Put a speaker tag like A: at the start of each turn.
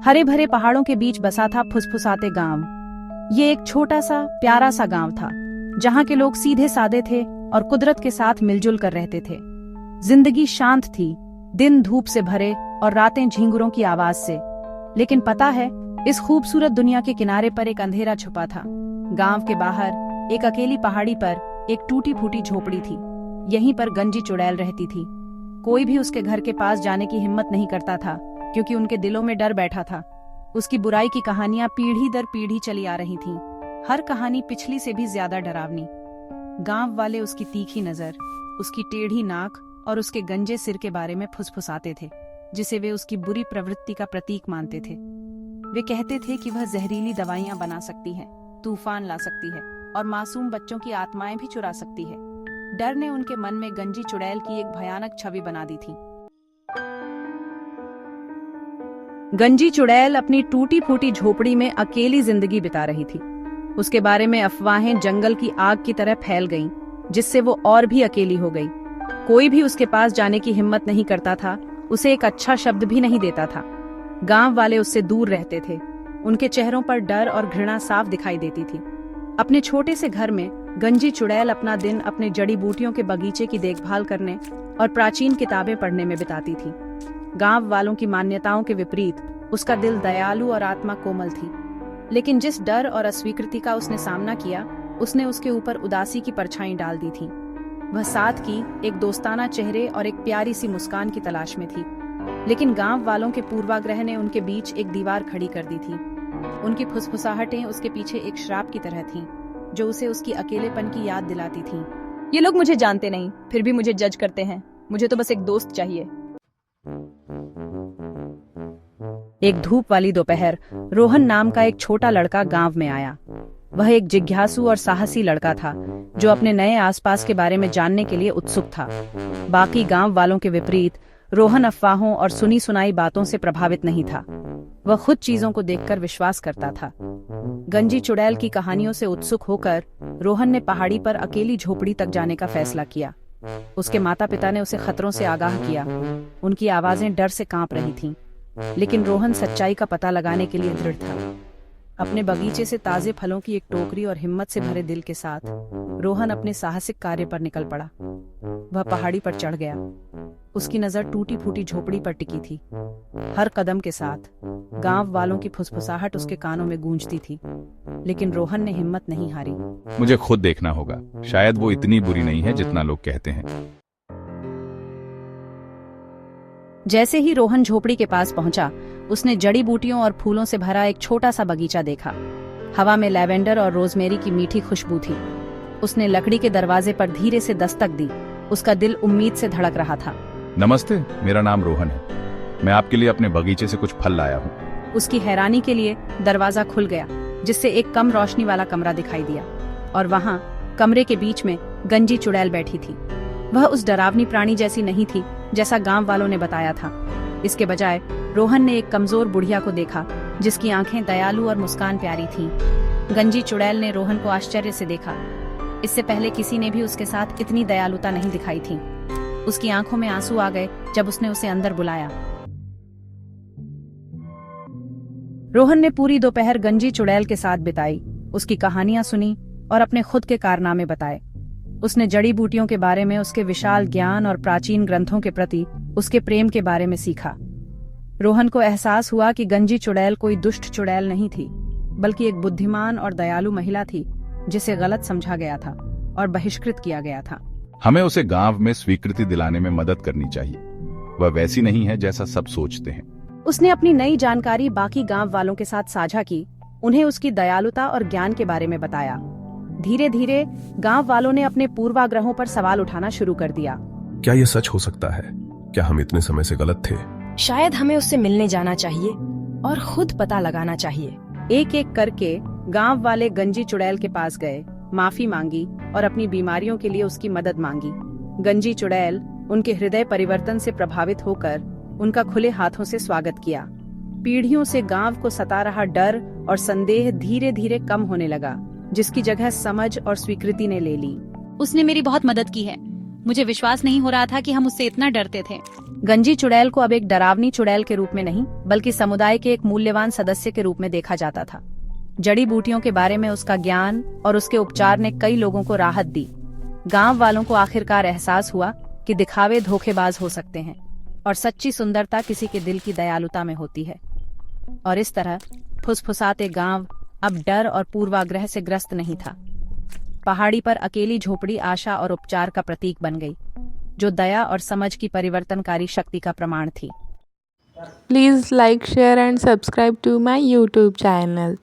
A: हरे भरे पहाड़ों के बीच बसा था फुसफुसाते गांव। ये एक छोटा सा प्यारा सा गांव था, जहां के लोग सीधे सादे थे और कुदरत के साथ मिलजुल कर रहते थे। जिंदगी शांत थी, दिन धूप से भरे और रातें झींगुरों की आवाज से। लेकिन पता है, इस खूबसूरत दुनिया के किनारे पर एक अंधेरा छुपा था। गांव के बाहर एक अकेली पहाड़ी पर एक टूटी फूटी झोपड़ी थी। यहीं पर गंजी चुड़ैल रहती थी। कोई भी उसके घर के पास जाने की हिम्मत नहीं करता था, क्योंकि उनके दिलों में डर बैठा था। उसकी बुराई की कहानियां पीढ़ी दर पीढ़ी चली आ रही थीं। हर कहानी पिछली से भी ज्यादा डरावनी। गांव वाले उसकी तीखी नजर, उसकी टेढ़ी नाक और उसके गंजे सिर के बारे में फुसफुसाते थे, जिसे वे उसकी बुरी प्रवृत्ति का प्रतीक मानते थे। वे कहते थे कि वह जहरीली दवाइयां बना सकती है, तूफान ला सकती है और मासूम बच्चों की आत्माएं भी चुरा सकती है। डर ने उनके मन में गंजी चुड़ैल की एक भयानक छवि बना दी थी। गंजी चुड़ैल अपनी टूटी फूटी झोपड़ी में अकेली जिंदगी बिता रही थी। उसके बारे में अफवाहें जंगल की आग की तरह फैल गईं, जिससे वो और भी अकेली हो गई। कोई भी उसके पास जाने की हिम्मत नहीं करता था, उसे एक अच्छा शब्द भी नहीं देता था। गांव वाले उससे दूर रहते थे। उनके चेहरों पर डर और घृणा साफ दिखाई देती थी। अपने छोटे से घर में गंजी चुड़ैल अपना दिन अपने जड़ी बूटियों के बगीचे की देखभाल करने और प्राचीन किताबें पढ़ने में बिताती थी। गांव वालों की मान्यताओं के विपरीत उसका दिल दयालु और आत्मा कोमल थी। लेकिन जिस डर और अस्वीकृति का उसने सामना किया, उसने उसके ऊपर उदासी की परछाई डाल दी थी। वह साथ की एक दोस्ताना चेहरे और एक प्यारी सी मुस्कान की तलाश में थी। लेकिन गांव वालों के पूर्वाग्रह ने उनके बीच एक दीवार खड़ी कर दी थी। उनकी फुसफुसाहटें उसके पीछे एक श्राप की तरह थीं, जो उसे उसकी अकेलेपन की याद दिलाती थीं।
B: ये लोग मुझे जानते नहीं, फिर भी मुझे जज करते हैं। मुझे तो बस एक दोस्त चाहिए।
A: एक धूप वाली दोपहर रोहन नाम का एक छोटा लड़का गांव में आया। वह एक जिज्ञासु और साहसी लड़का था, जो अपने नए आसपास के बारे में जानने के लिए उत्सुक था। बाकी गांव वालों के विपरीत रोहन अफवाहों और सुनी सुनाई बातों से प्रभावित नहीं था। वह खुद चीजों को देखकर विश्वास करता था। गंजी चुड़ैल की कहानियों से उत्सुक होकर रोहन ने पहाड़ी पर अकेली झोपड़ी तक जाने का फैसला किया। उसके माता पिता ने उसे खतरों से आगाह किया। उनकी आवाजें डर से कांप रही थीं। लेकिन रोहन सच्चाई का पता लगाने के लिए दृढ़ था। अपने बगीचे से ताजे फलों की एक टोकरी और हिम्मत से भरे दिल के साथ रोहन अपने साहसिक कार्य पर निकल पड़ा। वह पहाड़ी पर चढ़ गया। उसकी नजर टूटी फूटी झोपड़ी पर टिकी थी। हर कदम के साथ गांव वालों की फुसफुसाहट उसके कानों में गूंजती थी। लेकिन रोहन ने हिम्मत नहीं हारी।
C: मुझे खुद देखना होगा, शायद वो इतनी बुरी नहीं है जितना लोग कहते हैं।
A: जैसे ही रोहन झोपड़ी के पास पहुंचा, उसने जड़ी बूटियों और फूलों से भरा एक छोटा सा बगीचा देखा। हवा में लैवेंडर और रोजमेरी की मीठी खुशबू थी। उसने लकड़ी के दरवाजे पर धीरे से दस्तक दी। उसका दिल उम्मीद से धड़क रहा था।
C: नमस्ते, मेरा नाम रोहन है। मैं आपके लिए अपने बगीचे से कुछ फल लाया हूँ।
A: उसकी हैरानी के लिए दरवाजा खुल गया, जिससे एक कम रोशनी वाला कमरा दिखाई दिया। और वहां कमरे के बीच में गंजी चुड़ैल बैठी थी। वह उस डरावनी प्राणी जैसी नहीं थी जैसा गांव वालों ने बताया था। इसके बजाय रोहन ने एक कमजोर बुढ़िया को देखा, जिसकी आंखें दयालु और मुस्कान प्यारी थीं। गंजी चुड़ैल ने रोहन को आश्चर्य से देखा। इससे पहले किसी ने भी उसके साथ इतनी दयालुता नहीं दिखाई थी। उसकी आंखों में आंसू आ गए जब उसने उसे अंदर बुलाया। रोहन ने पूरी दोपहर गंजी चुड़ैल के साथ बिताई, उसकी कहानियां सुनी और अपने खुद के कारनामे बताए। उसने जड़ी बूटियों के बारे में उसके विशाल ज्ञान और प्राचीन ग्रंथों के प्रति उसके प्रेम के बारे में सीखा। रोहन को एहसास हुआ कि गंजी चुड़ैल कोई दुष्ट चुड़ैल नहीं थी, बल्कि एक बुद्धिमान और दयालु महिला थी, जिसे गलत समझा गया था और बहिष्कृत किया गया था।
C: हमें उसे गांव में स्वीकृति दिलाने में मदद करनी चाहिए। वह वैसी नहीं है जैसा सब सोचते हैं।
A: उसने अपनी नई जानकारी बाकी गांव वालों के साथ साझा की। उन्हें उसकी दयालुता और ज्ञान के बारे में बताया। धीरे धीरे गांव वालों ने अपने पूर्वाग्रहों पर सवाल उठाना शुरू कर दिया।
D: क्या ये सच हो सकता है? क्या हम इतने समय से गलत थे?
B: शायद हमें उससे मिलने जाना चाहिए और खुद पता लगाना चाहिए।
A: एक एक करके गांव वाले गंजी चुड़ैल के पास गए, माफी मांगी और अपनी बीमारियों के लिए उसकी मदद मांगी। गंजी चुड़ैल उनके हृदय परिवर्तन से प्रभावित होकर उनका खुले हाथों से स्वागत किया। पीढ़ियों से गांव को सता रहा डर और संदेह धीरे धीरे कम होने लगा, जिसकी जगह समझ और स्वीकृति ने ले ली।
E: उसने मेरी बहुत मदद की है। मुझे विश्वास नहीं हो रहा था कि हम उससे इतना डरते थे।
A: गंजी चुड़ैल को अब एक डरावनी चुड़ैल के रूप में नहीं बल्कि समुदाय के एक मूल्यवान सदस्य के रूप में देखा जाता था। जड़ी बूटियों के बारे में उसका ज्ञान और उसके उपचार ने कई लोगों को राहत दी। गांव वालों को आखिरकार एहसास हुआ कि दिखावे धोखेबाज हो सकते हैं और सच्ची सुंदरता किसी के दिल की दयालुता में होती है। और इस तरह फुसफुसाते गांव अब डर और पूर्वाग्रह से ग्रस्त नहीं था। पहाड़ी पर अकेली झोपड़ी आशा और उपचार का प्रतीक बन गई, जो दया और समझ की परिवर्तनकारी शक्ति का प्रमाण थी।
E: Please like, share and subscribe to my YouTube channel.